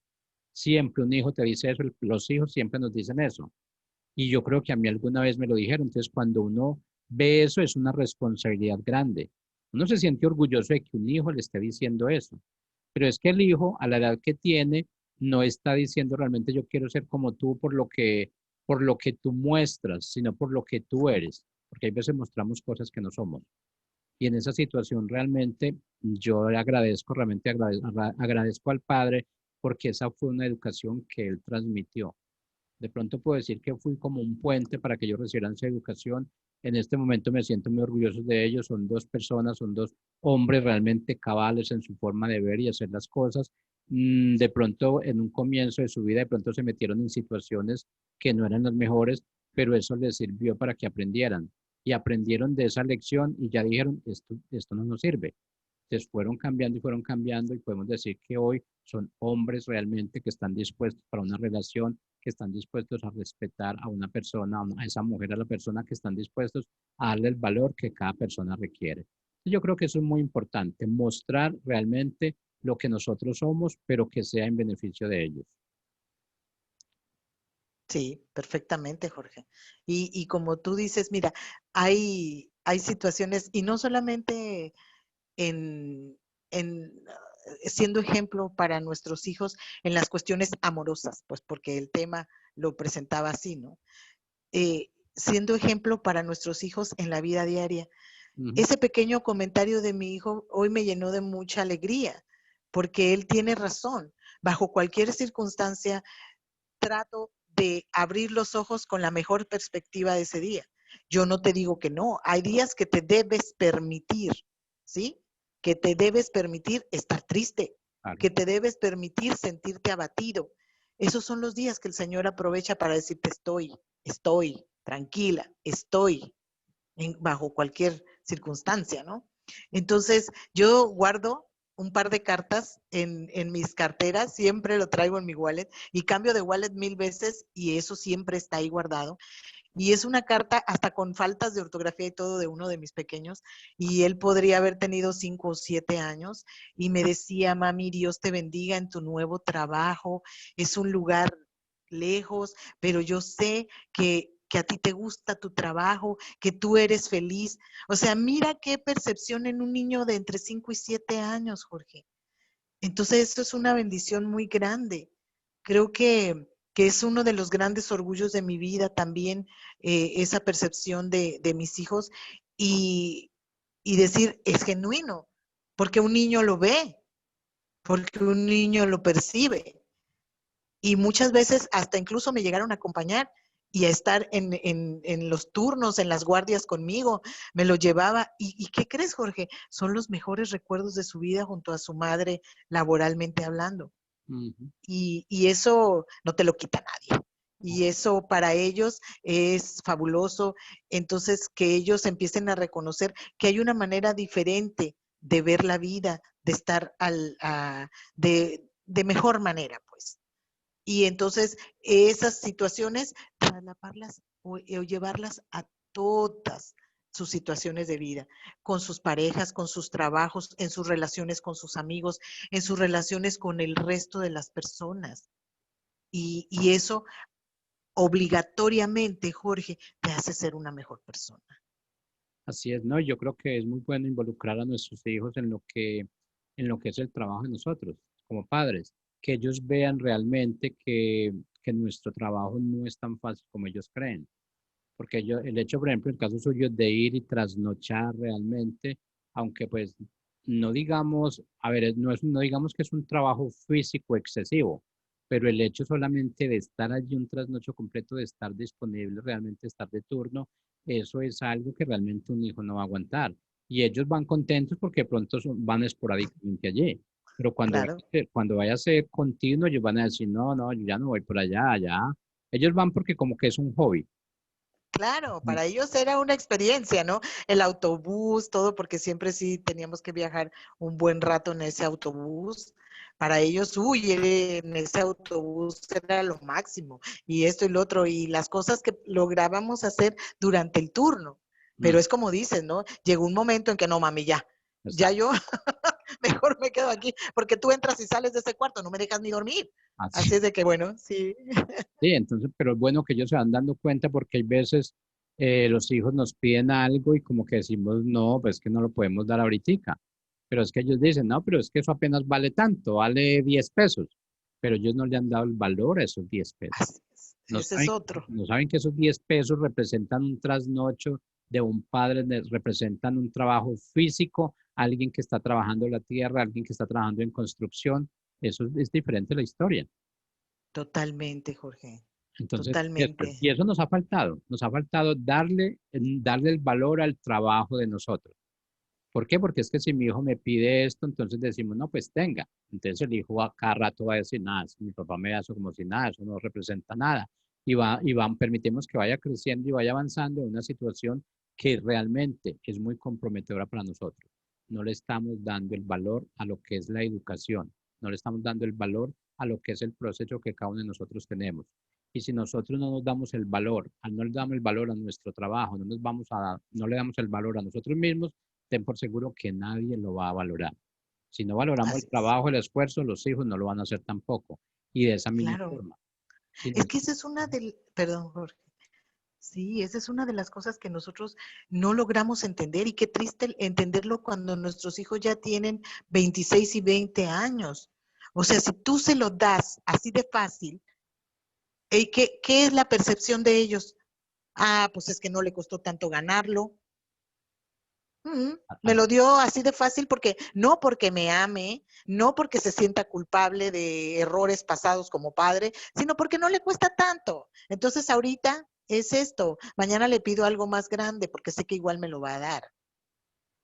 A: Siempre un hijo te dice eso, los hijos siempre nos dicen eso. Y yo creo que a mí alguna vez me lo dijeron. Entonces, cuando uno ve eso, es una responsabilidad grande. Uno se siente orgulloso de que un hijo le esté diciendo eso. Pero es que el hijo, a la edad que tiene, no está diciendo realmente yo quiero ser como tú por lo que tú muestras, sino por lo que tú eres. Porque hay veces mostramos cosas que no somos. Y en esa situación realmente yo le agradezco, agradezco al padre porque esa fue una educación que él transmitió. De pronto puedo decir que fui como un puente para que ellos recibieran esa educación. En este momento me siento muy orgulloso de ellos. Son dos personas, son dos hombres realmente cabales en su forma de ver y hacer las cosas. De pronto, en un comienzo de su vida, de pronto se metieron en situaciones que no eran las mejores, pero eso les sirvió para que aprendieran. Y aprendieron de esa lección y ya dijeron, esto no nos sirve. Entonces fueron cambiando y podemos decir que hoy son hombres realmente que están dispuestos para una relación, que están dispuestos a respetar a una persona, a esa mujer, a la persona, que están dispuestos a darle el valor que cada persona requiere. Yo creo que eso es muy importante, mostrar realmente lo que nosotros somos, pero que sea en beneficio de ellos.
B: Sí, perfectamente, Jorge. Y como tú dices, mira, hay situaciones, y no solamente en siendo ejemplo para nuestros hijos en las cuestiones amorosas, pues porque el tema lo presentaba así, ¿no? Siendo ejemplo para nuestros hijos en la vida diaria. Ese pequeño comentario de mi hijo hoy me llenó de mucha alegría, porque él tiene razón. Bajo cualquier circunstancia, trato de abrir los ojos con la mejor perspectiva de ese día. Yo no te digo que no, hay días que te debes permitir, ¿sí? Que te debes permitir estar triste,
A: Claro.
B: que te debes permitir sentirte abatido. Esos son los días que el Señor aprovecha para decirte estoy, tranquila, estoy, bajo cualquier circunstancia, ¿no? Entonces, yo guardo un par de cartas en mis carteras, siempre lo traigo en mi wallet y cambio de wallet 1000 veces y eso siempre está ahí guardado. Y es una carta hasta con faltas de ortografía y todo de uno de mis pequeños y él podría haber tenido 5 o 7 años y me decía, mami, Dios te bendiga en tu nuevo trabajo, es un lugar lejos, pero yo sé que a ti te gusta tu trabajo, que tú eres feliz. O sea, mira qué percepción en un niño de entre 5 y 7 años, Jorge. Entonces, eso es una bendición muy grande. Creo que es uno de los grandes orgullos de mi vida también, esa percepción de mis hijos y decir, es genuino, porque un niño lo ve, porque un niño lo percibe. Y muchas veces hasta incluso me llegaron a acompañar y a estar en los turnos, en las guardias conmigo, me lo llevaba. ¿Y qué crees, Jorge? Son los mejores recuerdos de su vida junto a su madre, laboralmente hablando.
A: Ujú.
B: Y eso no te lo quita nadie. Y eso para ellos es fabuloso. Entonces, que ellos empiecen a reconocer que hay una manera diferente de ver la vida, de estar de mejor manera, pues. Y entonces esas situaciones, traslaparlas o llevarlas a todas sus situaciones de vida, con sus parejas, con sus trabajos, en sus relaciones con sus amigos, en sus relaciones con el resto de las personas. Y eso obligatoriamente, Jorge, te hace ser una mejor persona.
A: Así es, ¿no? Yo creo que es muy bueno involucrar a nuestros hijos en lo que es el trabajo de nosotros como padres, que ellos vean realmente que nuestro trabajo no es tan fácil como ellos creen. Porque yo, el hecho, por ejemplo, en el caso suyo de ir y trasnochar realmente, aunque pues no digamos, a ver, no digamos que es un trabajo físico excesivo, pero el hecho solamente de estar allí un trasnocho completo, de estar disponible, realmente estar de turno, eso es algo que realmente un hijo no va a aguantar. Y ellos van contentos porque de pronto van esporádicamente allí. Pero
B: Claro.
A: cuando vaya a ser continuo, ellos van a decir, no, no, yo ya no voy por allá, allá. Ellos van porque como que es un hobby.
B: Claro, para ellos era una experiencia, ¿no? El autobús, todo, porque siempre sí teníamos que viajar un buen rato en ese autobús. Para ellos, uy, en ese autobús era lo máximo, y esto y lo otro, y las cosas que lográbamos hacer durante el turno.
A: Mm,
B: Pero es como dices, ¿no? Llegó un momento en que no, mami, ya
A: exacto.
B: yo mejor me quedo aquí, porque tú entras y sales de ese cuarto, no me dejas ni dormir.
A: Así.
B: Así es de que, bueno, sí.
A: Sí, entonces, pero es bueno que ellos se van dando cuenta porque hay veces los hijos nos piden algo y como que decimos, no, pues que no lo podemos dar ahorita. Pero es que ellos dicen, no, pero es que eso apenas vale tanto, vale 10 pesos. Pero ellos no le han dado el valor a esos 10 pesos.
B: Así es. Ese es otro.
A: No saben que esos 10 pesos representan un trasnocho de un padre, representan un trabajo físico, alguien que está trabajando la tierra, alguien que está trabajando en construcción. Eso es diferente la historia.
B: Totalmente, Jorge.
A: Entonces,
B: Totalmente.
A: y eso nos ha faltado darle el valor al trabajo de nosotros. ¿Por qué? Porque es que si mi hijo me pide esto, entonces decimos, no, pues tenga. Entonces el hijo a cada rato va a decir, nada, si mi papá me da eso como si nada, eso no representa nada. Permitimos que vaya creciendo y vaya avanzando en una situación que realmente es muy comprometedora para nosotros. No le estamos dando el valor a lo que es la educación, no le estamos dando el valor a lo que es el proceso que cada uno de nosotros tenemos. Y si nosotros no nos damos el valor, no le damos el valor a nuestro trabajo, no le damos el valor a nosotros mismos, ten por seguro que nadie lo va a valorar. Si no valoramos el
B: Así es.
A: trabajo, el esfuerzo, los hijos no lo van a hacer tampoco. Y de esa misma
B: Claro.
A: forma. Si
B: Es
A: nos-
B: que esa es perdón, Jorge. Sí, esa es una de las cosas que nosotros no logramos entender, y qué triste entenderlo cuando nuestros hijos ya tienen 26 y 20 años. O sea, si tú se lo das así de fácil, ¿qué es la percepción de ellos? Ah, pues es que no le costó tanto ganarlo. Me lo dio así de fácil porque no porque me ame, no porque se sienta culpable de errores pasados como padre, sino porque no le cuesta tanto. Entonces ahorita es esto, mañana le pido algo más grande porque sé que igual me lo va a dar.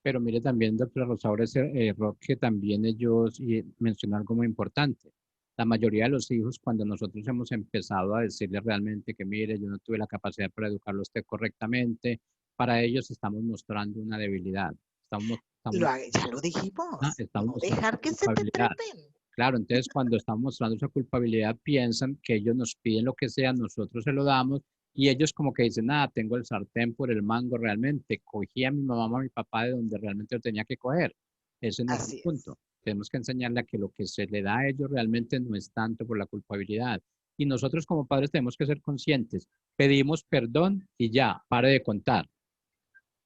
A: Pero mire también, doctora Rosaura, ese error que también ellos mencionó algo muy importante. La mayoría de los hijos, cuando nosotros hemos empezado a decirles realmente que, mire, yo no tuve la capacidad para educarlo a usted correctamente, para ellos estamos mostrando una debilidad.
B: Ya lo dijimos,
A: Estamos
B: no
A: mostrando
B: dejar que se te
A: culpabilidad.
B: trepen.
A: Claro, entonces cuando estamos mostrando esa culpabilidad, piensan que ellos nos piden lo que sea, nosotros se lo damos, y ellos como que dicen, nada, tengo el sartén por el mango realmente, cogí a mi mamá, a mi papá de donde realmente lo tenía que coger. Ese no es el
B: Así es.
A: punto. Tenemos que enseñarle a que lo que se le da a ellos realmente no es tanto por la culpabilidad. Y nosotros como padres tenemos que ser conscientes. Pedimos perdón y ya, pare de contar.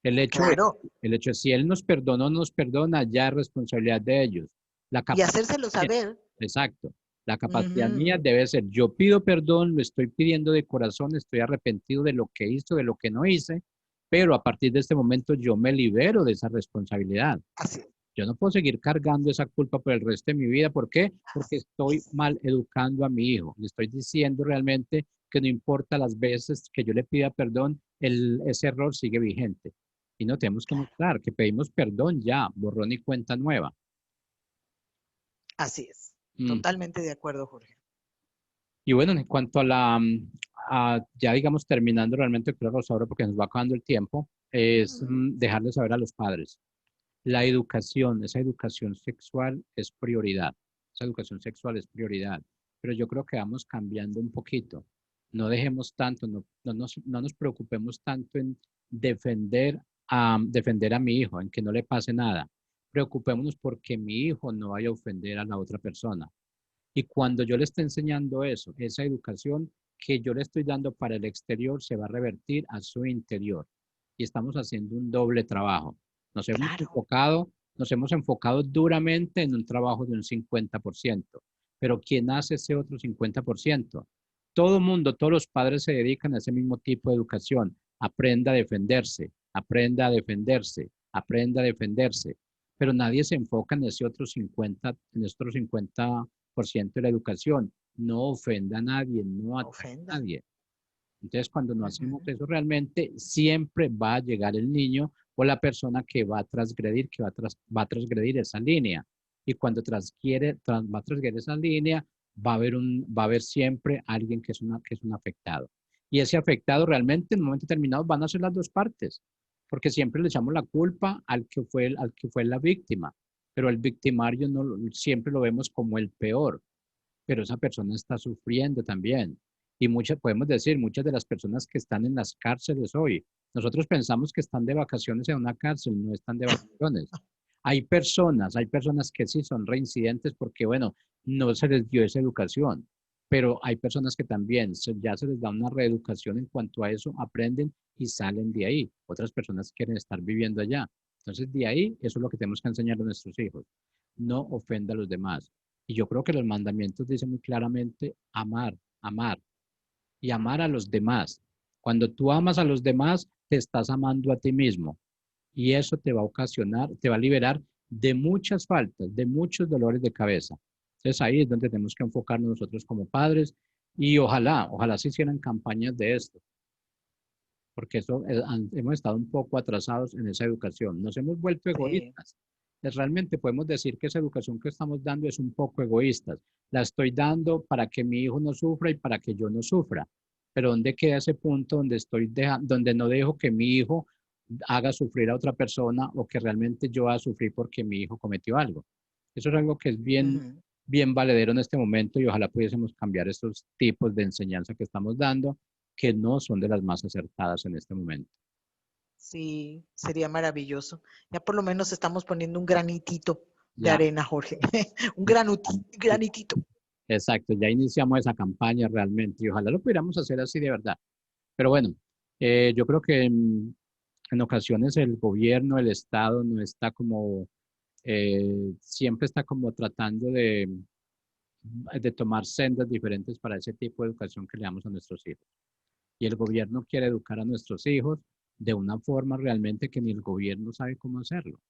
A: El hecho es,
B: Claro,
A: el hecho es, si él nos perdona o no nos perdona, ya es responsabilidad de ellos. La
B: y
A: capacidad
B: hacérselo saber.
A: Exacto. La capacidad
B: Ujú.
A: mía debe ser, yo pido perdón, lo estoy pidiendo de corazón, estoy arrepentido de lo que hice, de lo que no hice, pero a partir de este momento yo me libero de esa responsabilidad.
B: Así
A: Yo no puedo seguir cargando esa culpa por el resto de mi vida. ¿Por qué? Porque estoy
B: es.
A: mal educando a mi hijo. Le estoy diciendo realmente que no importa las veces que yo le pida perdón, ese error sigue vigente. Y no tenemos que
B: Claro,
A: mostrar que pedimos perdón ya, borrón y cuenta nueva.
B: así es.
A: Mm.
B: Totalmente de acuerdo, Jorge.
A: Y bueno, en cuanto a ya digamos terminando realmente, creo, Rosaura, porque nos va acabando el tiempo, es
B: Ujú.
A: dejarle saber a los padres. La educación, esa educación sexual es prioridad. Esa educación sexual es prioridad. Pero yo creo que vamos cambiando un poquito. No dejemos tanto, no nos preocupemos tanto en defender a mi hijo, en que no le pase nada. Preocupémonos porque mi hijo no vaya a ofender a la otra persona. Y cuando yo le esté enseñando eso, esa educación que yo le estoy dando para el exterior se va a revertir a su interior. Y estamos haciendo un doble trabajo. Nos hemos
B: Claro.
A: enfocado, nos hemos enfocado duramente en un trabajo de un 50%. Pero ¿quién hace ese otro 50%? Todo el mundo, todos los padres se dedican a ese mismo tipo de educación. Aprenda a defenderse, aprenda a defenderse, aprenda a defenderse. Pero nadie se enfoca en ese otro 50, en estos otros 50% de la educación. No ofenda a nadie, no ataque a
B: Ofenda.
A: nadie. Entonces, cuando no hacemos
B: Ujú.
A: eso realmente, siempre va a llegar el niño o la persona que va a transgredir, va a transgredir esa línea. Y cuando va a transgredir esa línea, va a haber siempre alguien que es un afectado. Y ese afectado realmente en un momento determinado van a ser las dos partes, porque siempre le echamos la culpa al que fue la víctima, pero el victimario no, siempre lo vemos como el peor, pero esa persona está sufriendo también. Y podemos decir, muchas de las personas que están en las cárceles hoy, nosotros pensamos que están de vacaciones en una cárcel, no están de vacaciones. Hay personas que sí son reincidentes porque, bueno, no se les dio esa educación, pero hay personas que también ya se les da una reeducación en cuanto a eso, aprenden y salen de ahí. Otras personas quieren estar viviendo allá. Entonces, de ahí, eso es lo que tenemos que enseñar a nuestros hijos. No ofenda a los demás. Y yo creo que los mandamientos dicen muy claramente amar, amar y amar a los demás. Cuando tú amas a los demás, te estás amando a ti mismo y eso te va a ocasionar, te va a liberar de muchas faltas, de muchos dolores de cabeza. Entonces ahí es donde tenemos que enfocarnos nosotros como padres y ojalá se hicieran campañas de esto, porque hemos estado un poco atrasados en esa educación. Nos hemos vuelto
B: Sí.
A: egoístas. Realmente podemos decir que esa educación que estamos dando es un poco egoísta. La estoy dando para que mi hijo no sufra y para que yo no sufra. Pero ¿dónde queda ese punto donde no dejo que mi hijo haga sufrir a otra persona o que realmente yo haga sufrir porque mi hijo cometió algo? Eso es algo que es
B: Ujú.
A: bien valedero en este momento y ojalá pudiésemos cambiar estos tipos de enseñanza que estamos dando que no son de las más acertadas en este momento.
B: Sí, sería maravilloso. Ya por lo menos estamos poniendo un granitito de
A: Ya,
B: arena, Jorge. Un
A: sí,
B: granitito.
A: exacto, ya iniciamos esa campaña realmente y ojalá lo pudiéramos hacer así de verdad. Pero bueno, yo creo que en ocasiones el gobierno, el Estado no está como, siempre está como tratando de tomar sendas diferentes para ese tipo de educación que le damos a nuestros hijos. Y el gobierno quiere educar a nuestros hijos de una forma realmente que ni el gobierno sabe cómo hacerlo.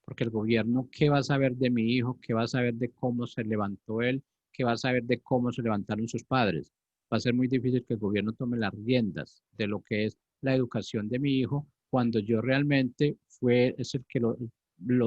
A: Porque el gobierno, ¿qué va a saber de mi hijo? ¿Qué va a saber de cómo se levantó él? ¿Qué va a saber de cómo se levantaron sus padres? Va a ser muy difícil que el gobierno tome las riendas de lo que es la educación de mi hijo cuando yo realmente es el que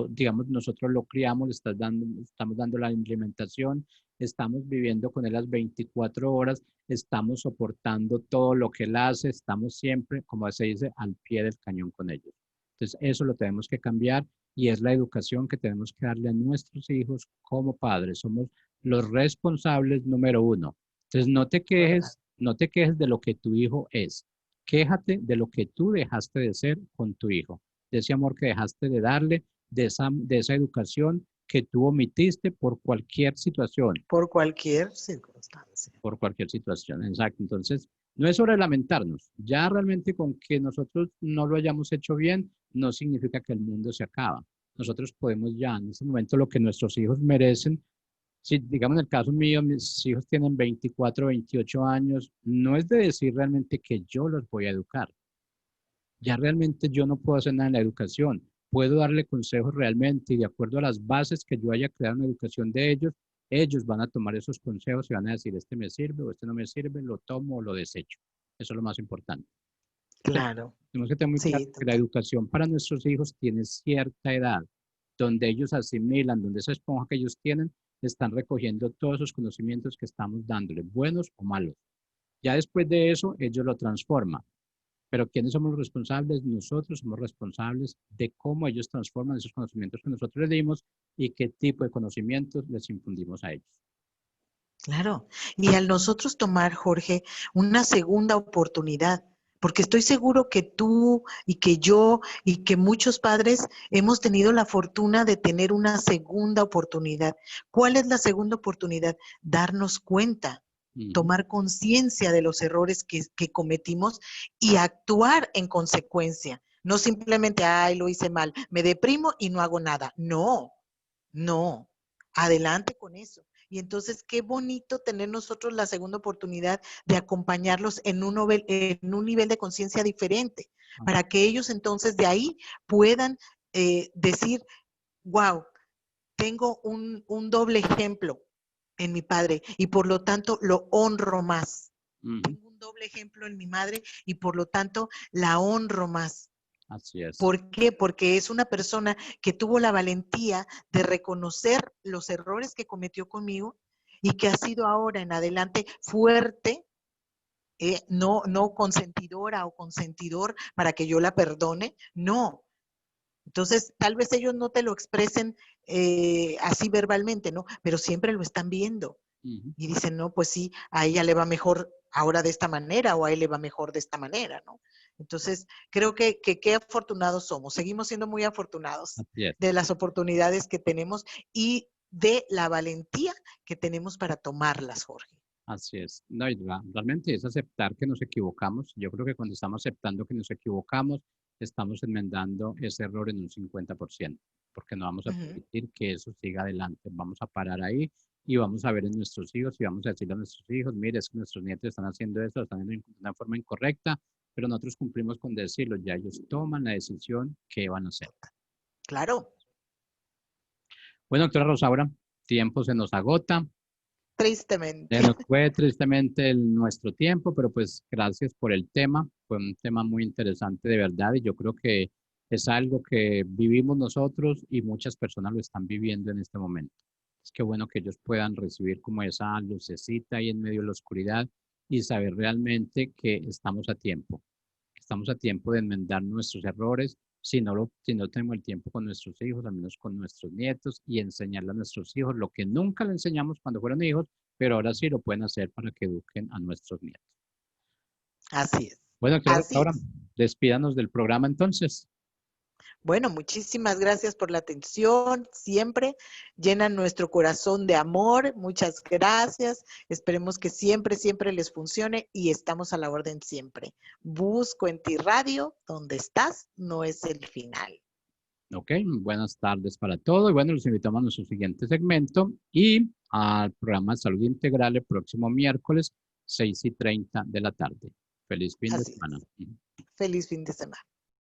A: digamos, nosotros lo criamos, estamos dando la implementación, estamos viviendo con él las 24 horas, estamos soportando todo lo que él hace, estamos siempre, como se dice, al pie del cañón con ellos. Entonces, eso lo tenemos que cambiar y es la educación que tenemos que darle a nuestros hijos como padres. Somos los responsables número uno. Entonces,
B: ¿Verdad?
A: no te quejes de lo que tu hijo es. Quéjate de lo que tú dejaste de ser con tu hijo, de ese amor que dejaste de darle, de esa educación que tú omitiste
B: Por cualquier circunstancia.
A: por cualquier situación. Exacto. Entonces, no es hora de lamentarnos. Ya realmente con que nosotros no lo hayamos hecho bien, no significa que el mundo se acaba. Nosotros podemos ya en este momento lo que nuestros hijos merecen. Si, digamos, en el caso mío, mis hijos tienen 24, 28 años, no es de decir realmente que yo los voy a educar. Ya realmente yo no puedo hacer nada en la educación. Puedo darle consejos realmente y de acuerdo a las bases que yo haya creado en la educación de ellos, ellos van a tomar esos consejos y van a decir, este me sirve o este no me sirve, lo tomo o lo desecho. Eso es lo más importante.
B: Claro,
A: Tenemos que tener muy claro
B: sí,
A: que la
B: total.
A: educación para nuestros hijos tiene cierta edad, donde ellos asimilan, donde esa esponja que ellos tienen, están recogiendo todos esos conocimientos que estamos dándole, buenos o malos. Ya después de eso, ellos lo transforman. Pero ¿quiénes somos los responsables? Nosotros somos responsables de cómo ellos transforman esos conocimientos que nosotros les dimos y qué tipo de conocimientos les infundimos a ellos.
B: Claro. Y al nosotros tomar, Jorge, una segunda oportunidad, porque estoy seguro que tú y que yo y que muchos padres hemos tenido la fortuna de tener una segunda oportunidad. ¿Cuál es la segunda oportunidad? Darnos cuenta,
A: Ujú.
B: tomar conciencia de los errores que cometimos y actuar en consecuencia. No simplemente, ay, lo hice mal, me deprimo y no hago nada. No, no, adelante con eso. Y entonces, qué bonito tener nosotros la segunda oportunidad de acompañarlos en un nivel de conciencia diferente,
A: Ah,
B: para que ellos entonces de ahí puedan decir, wow, tengo un doble ejemplo en mi padre y por lo tanto lo honro más.
A: ujú.
B: Tengo un doble ejemplo en mi madre y por lo tanto la honro más.
A: Así es.
B: ¿Por qué? Porque es una persona que tuvo la valentía de reconocer los errores que cometió conmigo y que ha sido ahora en adelante fuerte, no consentidora o consentidor para que yo la perdone, no. Entonces, tal vez ellos no te lo expresen así verbalmente, ¿no? Pero siempre lo están viendo
A: Ujú.
B: y dicen, no, pues sí, a ella le va mejor ahora de esta manera o a él le va mejor de esta manera, ¿no? Entonces, creo que qué afortunados somos, seguimos siendo muy afortunados
A: Así es.
B: de las oportunidades que tenemos y de la valentía que tenemos para tomarlas, Jorge.
A: Así es. No, y realmente es aceptar que nos equivocamos. Yo creo que cuando estamos aceptando que nos equivocamos, estamos enmendando ese error en un 50%, porque no vamos a
B: Ujú.
A: permitir que eso siga adelante. Vamos a parar ahí y vamos a ver en nuestros hijos y vamos a decirle a nuestros hijos, mire, es que nuestros nietos están haciendo esto, lo están haciendo de una forma incorrecta, pero nosotros cumplimos con decirlo, ya ellos toman la decisión que van a hacer.
B: Claro,
A: Bueno, doctora Rosaura, tiempo se nos agota. Se
B: tristemente.
A: nos fue tristemente nuestro tiempo, pero pues gracias por el tema. Fue un tema muy interesante de verdad y yo creo que es algo que vivimos nosotros y muchas personas lo están viviendo en este momento. Es que bueno que ellos puedan recibir como esa lucecita ahí en medio de la oscuridad y saber realmente que estamos a tiempo de enmendar nuestros errores. Si no tenemos el tiempo con nuestros hijos, al menos con nuestros nietos y enseñarle a nuestros hijos lo que nunca le enseñamos cuando fueron hijos, pero ahora sí lo pueden hacer para que eduquen a nuestros nietos.
B: Así es,
A: Bueno, claro,
B: así
A: ahora
B: es.
A: despídanos del programa entonces.
B: Bueno, muchísimas gracias por la atención. Siempre llenan nuestro corazón de amor. Muchas gracias. Esperemos que siempre, siempre les funcione y estamos a la orden siempre. Busco en ti radio, donde estás, no es el final.
A: Ok, buenas tardes para todos. Y bueno, los invitamos a nuestro siguiente segmento y al programa de Salud Integral el próximo miércoles, 6:30 de la tarde. Feliz fin de
B: Así
A: semana.
B: es. Feliz fin de semana.